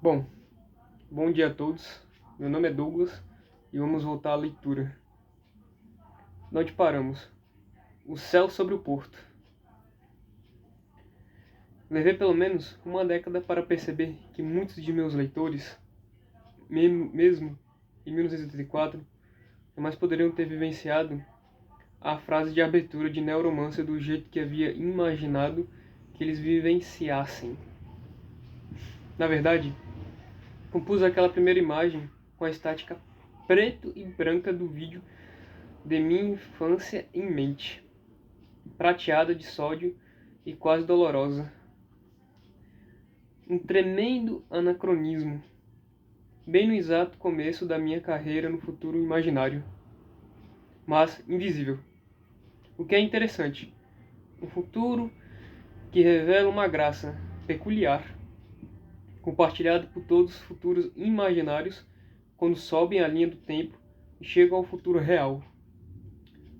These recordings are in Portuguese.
Bom, bom dia a todos. Meu nome é Douglas e vamos voltar à leitura. Onde paramos? O céu sobre o porto. Levei pelo menos uma década para perceber que muitos de meus leitores, mesmo em 1984, jamais poderiam ter vivenciado a frase de abertura de Neuromancer do jeito que havia imaginado que eles vivenciassem. Na verdade, compus aquela primeira imagem com a estática preto e branca do vídeo de minha infância em mente, prateada de sódio e quase dolorosa. Um tremendo anacronismo, bem no exato começo da minha carreira no futuro imaginário, mas invisível. O que é interessante, um futuro que revela uma graça peculiar, compartilhado por todos os futuros imaginários quando sobem a linha do tempo e chegam ao futuro real.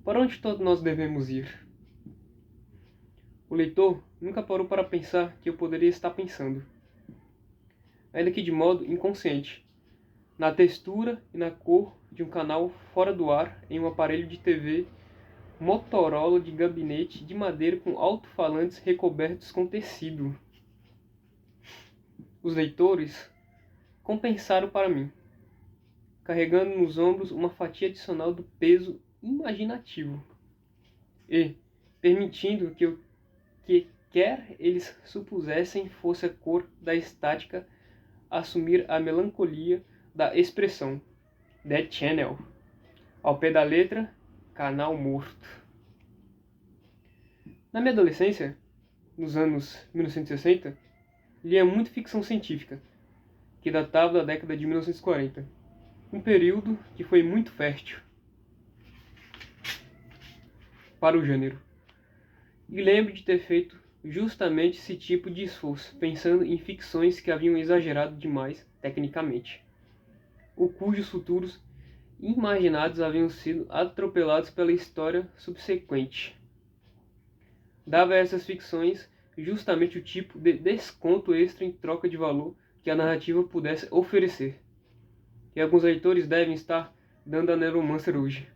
Para onde todos nós devemos ir? O leitor nunca parou para pensar que eu poderia estar pensando, ainda que de modo inconsciente, na textura e na cor de um canal fora do ar em um aparelho de TV Motorola de gabinete de madeira com alto-falantes recobertos com tecido. Os leitores compensaram para mim, carregando nos ombros uma fatia adicional do peso imaginativo e permitindo que o que quer eles supusessem fosse a cor da estática assumir a melancolia da expressão Dead Channel. Ao pé da letra, canal morto. Na minha adolescência, nos anos 1960, lia muito ficção científica, que datava da década de 1940, um período que foi muito fértil para o gênero. E lembro de ter feito justamente esse tipo de esforço, pensando em ficções que haviam exagerado demais tecnicamente, ou cujos futuros imaginados haviam sido atropelados pela história subsequente. Dava a essas ficções justamente o tipo de desconto extra em troca de valor que a narrativa pudesse oferecer, que alguns leitores devem estar dando a Neuromancer hoje.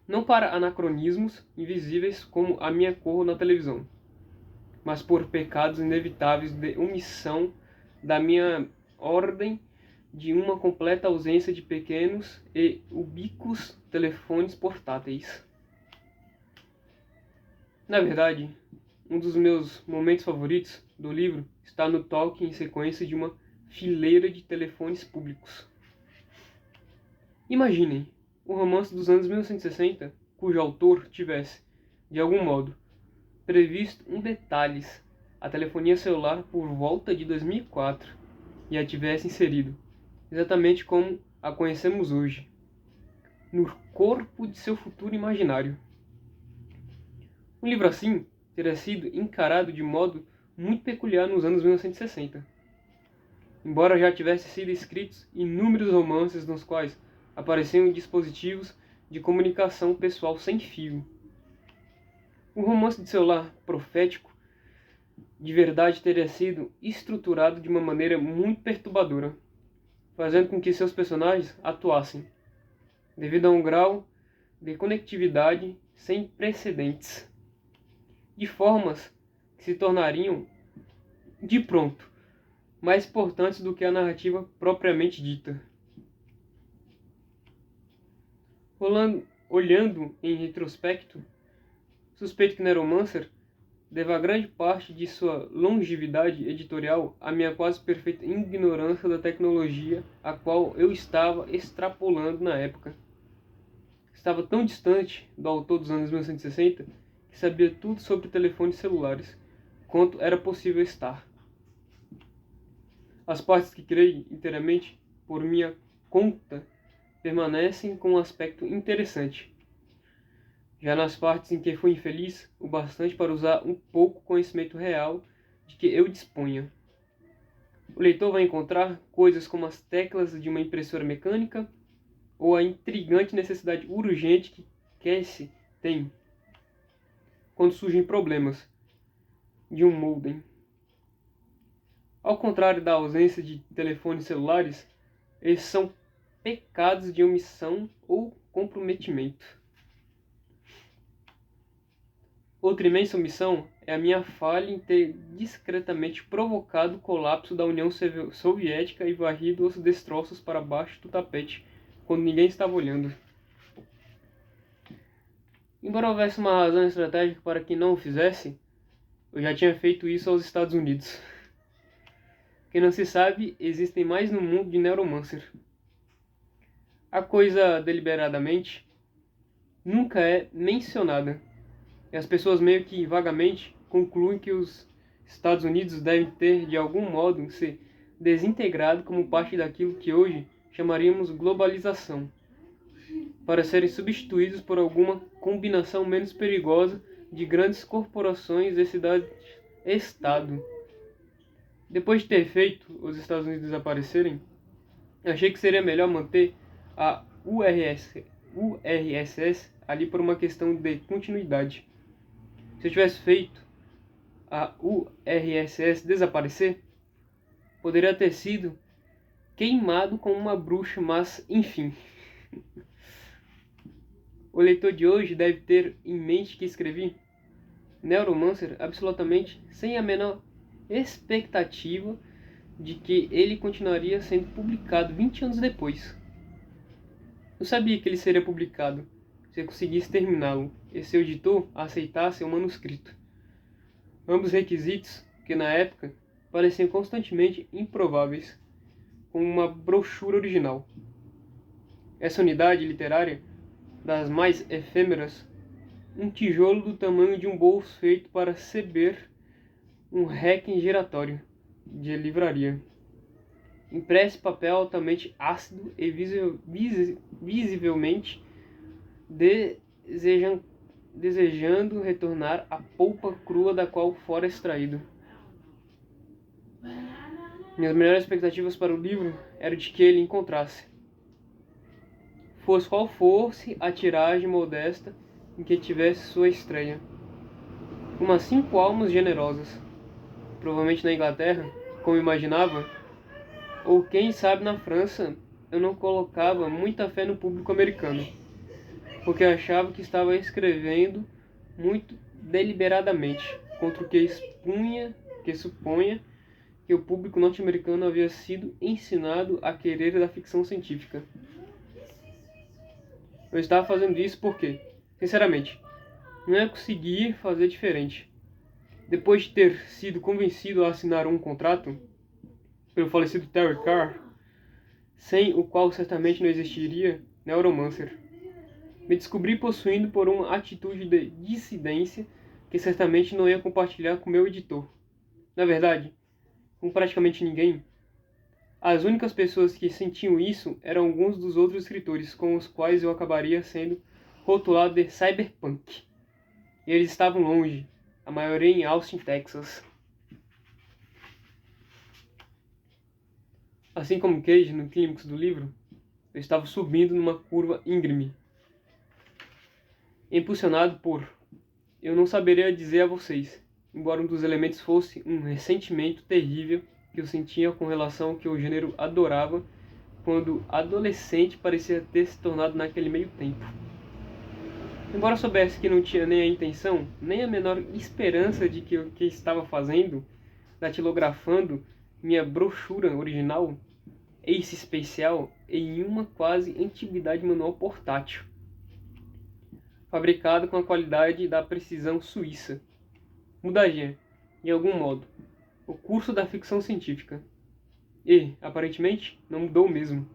Não para anacronismos invisíveis como a minha cor na televisão, mas por pecados inevitáveis de omissão da minha ordem, de uma completa ausência de pequenos e ubíquos telefones portáteis. Na verdade, um dos meus momentos favoritos do livro está no toque em sequência de uma fileira de telefones públicos. Imaginem um romance dos anos 1960 cujo autor tivesse, de algum modo, previsto detalhes a telefonia celular por volta de 2004 e a tivesse inserido, exatamente como a conhecemos hoje, no corpo de seu futuro imaginário. Um livro assim teria sido encarado de modo muito peculiar nos anos 1960, embora já tivessem sido escritos inúmeros romances nos quais apareciam dispositivos de comunicação pessoal sem fio. Um romance de celular profético de verdade teria sido estruturado de uma maneira muito perturbadora, fazendo com que seus personagens atuassem, devido a um grau de conectividade sem precedentes, de formas que se tornariam, de pronto, mais importantes do que a narrativa propriamente dita. Olhando em retrospecto, suspeito que Neuromancer deva grande parte de sua longevidade editorial à minha quase perfeita ignorância da tecnologia a qual eu estava extrapolando na época. Estava tão distante do autor dos anos 1960 que sabia tudo sobre telefones celulares, quanto era possível estar. As partes que criei inteiramente por minha conta permanecem com um aspecto interessante. Já nas partes em que fui infeliz o bastante para usar um pouco conhecimento real de que eu disponha, o leitor vai encontrar coisas como as teclas de uma impressora mecânica ou a intrigante necessidade urgente que Cassie tem quando surgem problemas de um modem. Ao contrário da ausência de telefones celulares, esses são pecados de omissão ou comprometimento. Outra imensa omissão é a minha falha em ter discretamente provocado o colapso da União Soviética e varrido os destroços para baixo do tapete, quando ninguém estava olhando. Embora houvesse uma razão estratégica para que não o fizesse, eu já tinha feito isso aos Estados Unidos. Quem não se sabe, existem mais no mundo de Neuromancer. A coisa deliberadamente nunca é mencionada. E as pessoas meio que vagamente concluem que os Estados Unidos devem ter, de algum modo, se desintegrado como parte daquilo que hoje chamaríamos globalização, para serem substituídos por alguma combinação menos perigosa de grandes corporações e cidades-estado. Depois de ter feito os Estados Unidos desaparecerem, achei que seria melhor manter a URSS ali por uma questão de continuidade. Se eu tivesse feito a URSS desaparecer, poderia ter sido queimado como uma bruxa, mas enfim. O leitor de hoje deve ter em mente que escrevi Neuromancer absolutamente sem a menor expectativa de que ele continuaria sendo publicado 20 anos depois. Eu sabia que ele seria publicado se eu conseguisse terminá-lo e seu editor aceitasse o manuscrito. Ambos requisitos que na época pareciam constantemente improváveis, como uma brochura original. Essa unidade literária, das mais efêmeras, um tijolo do tamanho de um bolso feito para receber um requiem giratório de livraria. Impresso papel altamente ácido e visivelmente desejando retornar à polpa crua da qual fora extraído. Minhas melhores expectativas para o livro eram de que ele encontrasse, fosse qual fosse a tiragem modesta em que tivesse sua estreia, umas 5 almas generosas, provavelmente na Inglaterra, como imaginava, ou quem sabe na França. Eu não colocava muita fé no público americano, porque achava que estava escrevendo muito deliberadamente contra o que suponha que o público norte-americano havia sido ensinado a querer da ficção científica. Eu estava fazendo isso porque, sinceramente, não ia conseguir fazer diferente. Depois de ter sido convencido a assinar um contrato pelo falecido Terry Carr, sem o qual certamente não existiria Neuromancer, me descobri possuindo por uma atitude de dissidência que certamente não ia compartilhar com meu editor. Na verdade, com praticamente ninguém. As únicas pessoas que sentiam isso eram alguns dos outros escritores com os quais eu acabaria sendo rotulado de cyberpunk. E eles estavam longe, a maioria em Austin, Texas. Assim como Cage no clímax do livro, eu estava subindo numa curva íngreme, impulsionado por, eu não saberia dizer a vocês, embora um dos elementos fosse um ressentimento terrível que eu sentia com relação ao que o gênero adorava quando adolescente parecia ter se tornado naquele meio tempo. Embora soubesse que não tinha nem a intenção, nem a menor esperança de que o que estava fazendo, datilografando minha brochura original, Ace especial, em uma quase antiguidade manual portátil, fabricado com a qualidade da precisão suíça, mudaria, de algum modo, o curso da ficção científica. E, aparentemente, não mudou mesmo,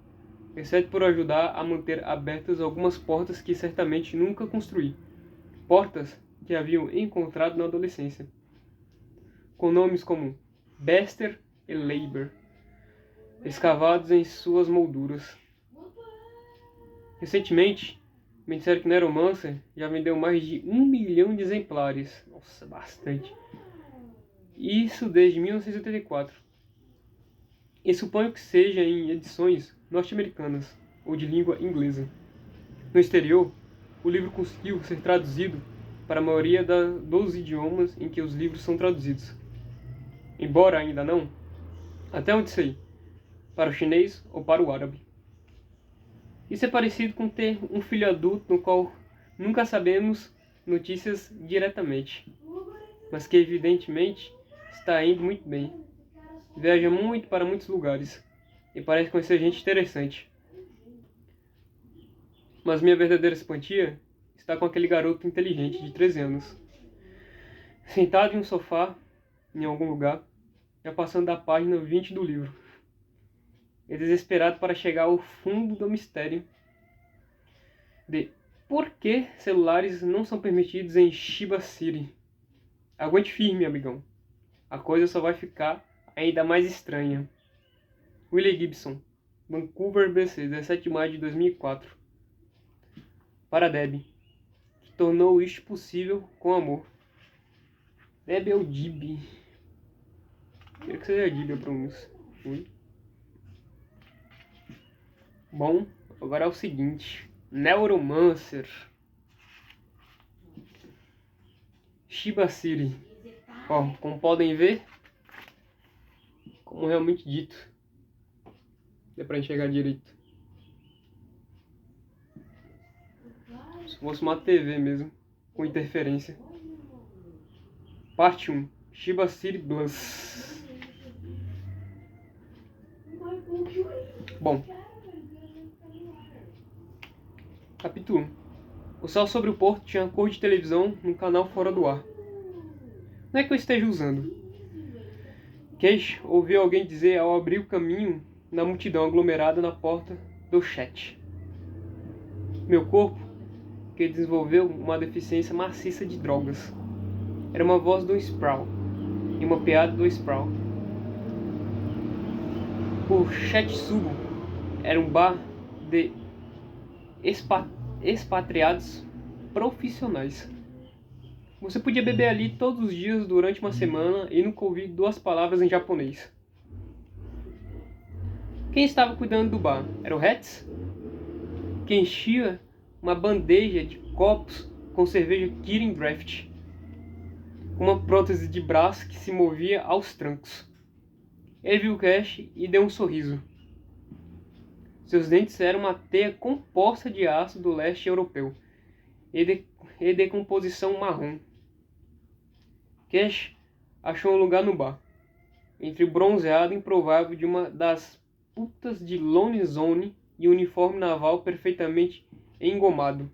exceto por ajudar a manter abertas algumas portas que certamente nunca construí, portas que haviam encontrado na adolescência, com nomes como Bester e Leiber, escavados em suas molduras. Recentemente, me disseram que Neuromancer já vendeu mais de 1 milhão de exemplares. Nossa, bastante. Isso desde 1984. E suponho que seja em edições norte-americanas ou de língua inglesa. No exterior, o livro conseguiu ser traduzido para a maioria dos idiomas em que os livros são traduzidos. Embora ainda não, Até onde sei? Para o chinês ou para o árabe? Isso é parecido com ter um filho adulto no qual nunca sabemos notícias diretamente, mas que evidentemente está indo muito bem. Viaja muito para muitos lugares e parece conhecer gente interessante. Mas minha verdadeira simpatia está com aquele garoto inteligente de 13 anos, sentado em um sofá em algum lugar, já passando da página 20 do livro, e desesperado para chegar ao fundo do mistério de por que celulares não são permitidos em Shiba City. Aguente firme, amigão. A coisa só vai ficar ainda mais estranha. Willie Gibson, Vancouver, BC, 17 de maio de 2004. Para Debbie, que tornou isto possível com amor. Debbie ou Dib? Quero que seja Dib a pronúncia. Bom, agora é o seguinte. Neuromancer. Shiba City. Ó, como podem ver, como realmente dito, dá pra enxergar direito. Se fosse uma TV mesmo, com interferência. Parte 1. Shiba City Blues. Bom. Capítulo 1. O céu sobre o porto tinha cor de televisão num canal fora do ar. Não é que eu esteja usando. Cash ouviu alguém dizer ao abrir o caminho na multidão aglomerada na porta do chat. Meu corpo, que desenvolveu uma deficiência maciça de drogas. Era uma voz do Sproul e uma piada do Sproul. O Chatsubo era um bar de expatriados profissionais. Você podia beber ali todos os dias durante uma semana e nunca ouvir 2 palavras em japonês. Quem estava cuidando do bar? Era o Hetz, que enchia uma bandeja de copos com cerveja Kirin Draft, com uma prótese de braço que se movia aos trancos. Ele viu Cash e deu um sorriso. Seus dentes eram uma teia composta de aço do leste europeu e de composição marrom. Cash achou um lugar no bar, entre o bronzeado improvável de uma das putas de Lone Zone e o uniforme naval perfeitamente engomado,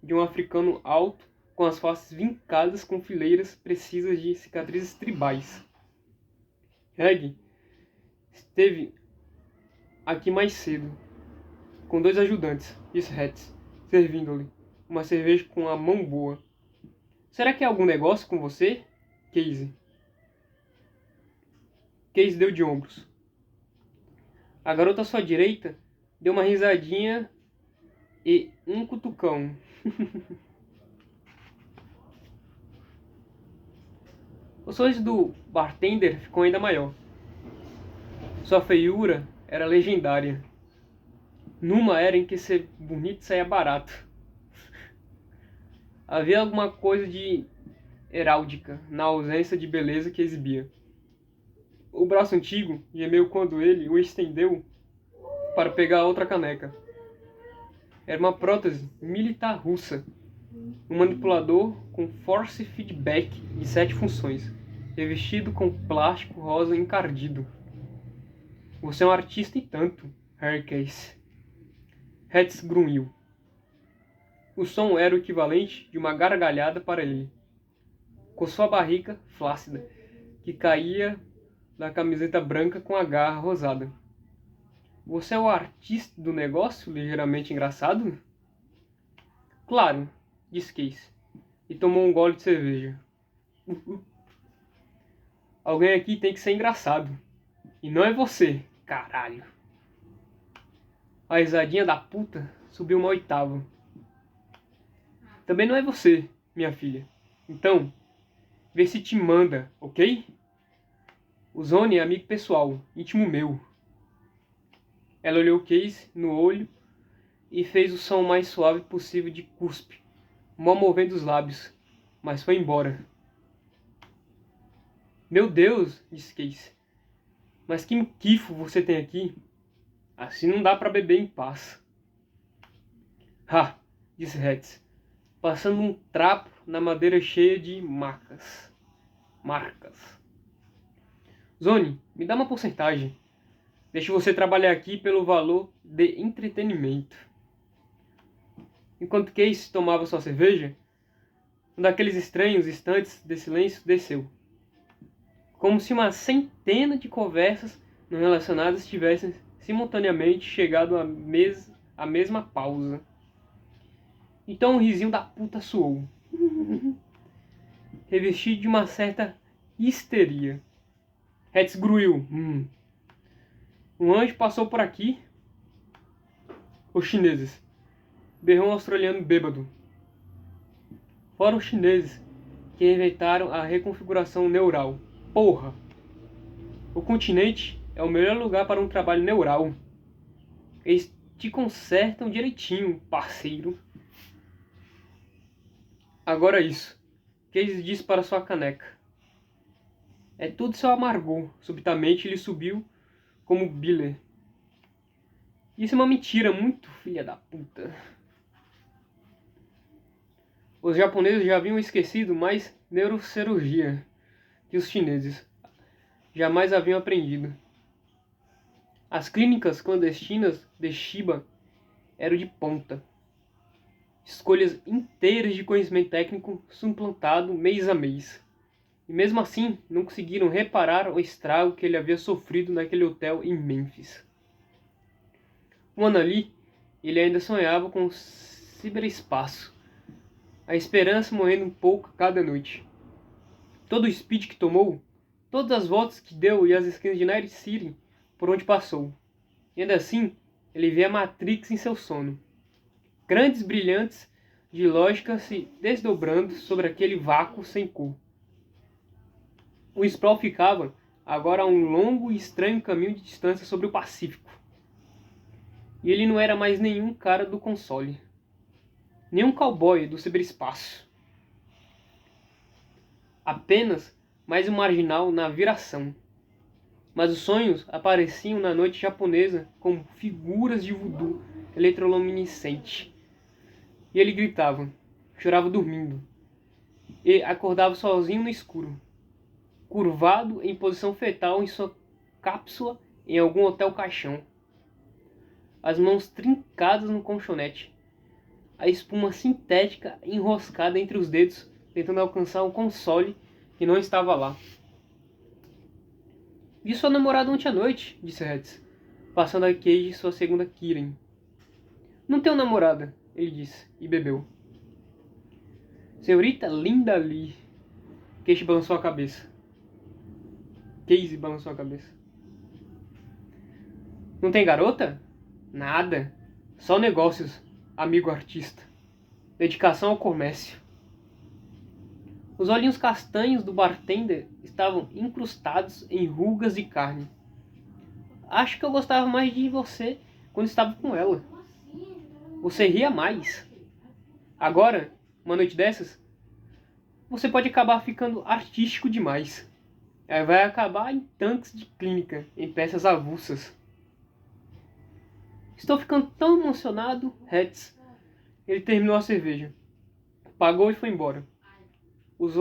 de um africano alto com as faces vincadas com fileiras precisas de cicatrizes tribais. Reg esteve aqui mais cedo, com 2 ajudantes, disse Hetz, servindo-lhe uma cerveja com a mão boa. Será que há algum negócio com você, Casey? Casey deu de ombros. A garota à sua direita deu uma risadinha e um cutucão. O sorriso do bartender ficou ainda maior. Sua feiura era legendária. Numa era em que ser bonito saía barato. Havia alguma coisa de heráldica na ausência de beleza que exibia. O braço antigo gemeu quando ele o estendeu para pegar outra caneca. Era uma prótese militar russa. Um manipulador com force feedback de 7 funções, revestido com plástico rosa encardido. Você é um artista e tanto, Harcase. Hetz grunhiu. O som era o equivalente de uma gargalhada para ele. Coçou a barriga flácida, que caía da camiseta branca com a garra rosada. Você é o artista do negócio ligeiramente engraçado? Claro, disse Case, e tomou um gole de cerveja. Alguém aqui tem que ser engraçado. E não é você, caralho. A risadinha da puta subiu uma oitava. Também não é você, minha filha. Então, vê se te manda, ok? O Zone é amigo pessoal, íntimo meu. Ela olhou o Case no olho e fez o som mais suave possível de cuspe, mal movendo os lábios, mas foi embora. Meu Deus, disse Case. Mas que muquifo você tem aqui. Assim não dá para beber em paz. Ha, disse Hetz, passando um trapo na madeira cheia de marcas. Zone, me dá uma porcentagem. Deixo você trabalhar aqui pelo valor de entretenimento. Enquanto Case tomava sua cerveja, um daqueles estranhos instantes de silêncio desceu. Como se uma centena de conversas não relacionadas tivessem simultaneamente chegado à mesma pausa. Então o risinho da puta soou, revestido de uma certa histeria. Hetz gruiu. Um anjo passou por aqui. Os chineses. Berrou um australiano bêbado. Foram os chineses que inventaram a reconfiguração neural. Porra! O continente é o melhor lugar para um trabalho neural. Eles te consertam direitinho, parceiro. Agora isso. Case disse para sua caneca. É tudo seu amargor. Subitamente ele subiu como Biller. Isso é uma mentira muito filha da puta. Os japoneses já haviam esquecido mais neurocirurgia que os chineses jamais haviam aprendido. As clínicas clandestinas de Shiba eram de ponta. Escolhas inteiras de conhecimento técnico suplantado mês a mês. E mesmo assim não conseguiram reparar o estrago que ele havia sofrido naquele hotel em Memphis. Um ano ali, ele ainda sonhava com o ciberespaço. A esperança morrendo um pouco cada noite. Todo o speed que tomou, todas as voltas que deu e as esquinas de Night City por onde passou. E ainda assim, ele vê a Matrix em seu sono. Grandes brilhantes de lógica se desdobrando sobre aquele vácuo sem cor. O Sprawl ficava agora a um longo e estranho caminho de distância sobre o Pacífico. E ele não era mais nenhum cara do console. Nenhum cowboy do ciberespaço. Apenas mais um marginal na viração. Mas os sonhos apareciam na noite japonesa como figuras de voodoo eletroluminescente. E ele gritava, chorava dormindo. E acordava sozinho no escuro. Curvado em posição fetal em sua cápsula em algum hotel caixão. As mãos trincadas no colchonete. A espuma sintética enroscada entre os dedos, tentando alcançar um console que não estava lá. Vi sua namorada ontem à noite, disse Hetz, passando a Cage sua segunda Kirin. Não tenho namorada, ele disse, e bebeu. Senhorita Linda Lee. Cage balançou a cabeça. Casey balançou a cabeça. Não tem garota? Nada. Só negócios, amigo artista. Dedicação ao comércio. Os olhinhos castanhos do bartender estavam incrustados em rugas de carne. Acho que eu gostava mais de você quando estava com ela. Você ria mais. Agora, uma noite dessas, você pode acabar ficando artístico demais. Aí vai acabar em tanques de clínica, em peças avulsas. Estou ficando tão emocionado, Hetz. Ele terminou a cerveja. Pagou e foi embora. Os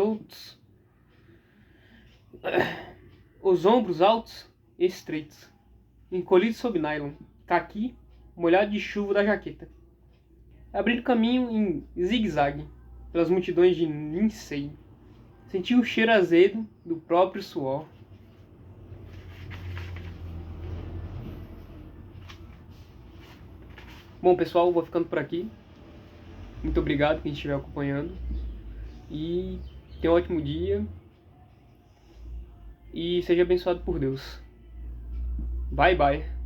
ombros altos e estreitos, encolhidos sob nylon, caqui, molhado de chuva da jaqueta, abrindo caminho em zigue-zague pelas multidões de Ninsei. Senti o cheiro azedo do próprio suor. Bom, pessoal, vou ficando por aqui. Muito obrigado quem estiver acompanhando. E tenha um ótimo dia. E seja abençoado por Deus. Bye, bye.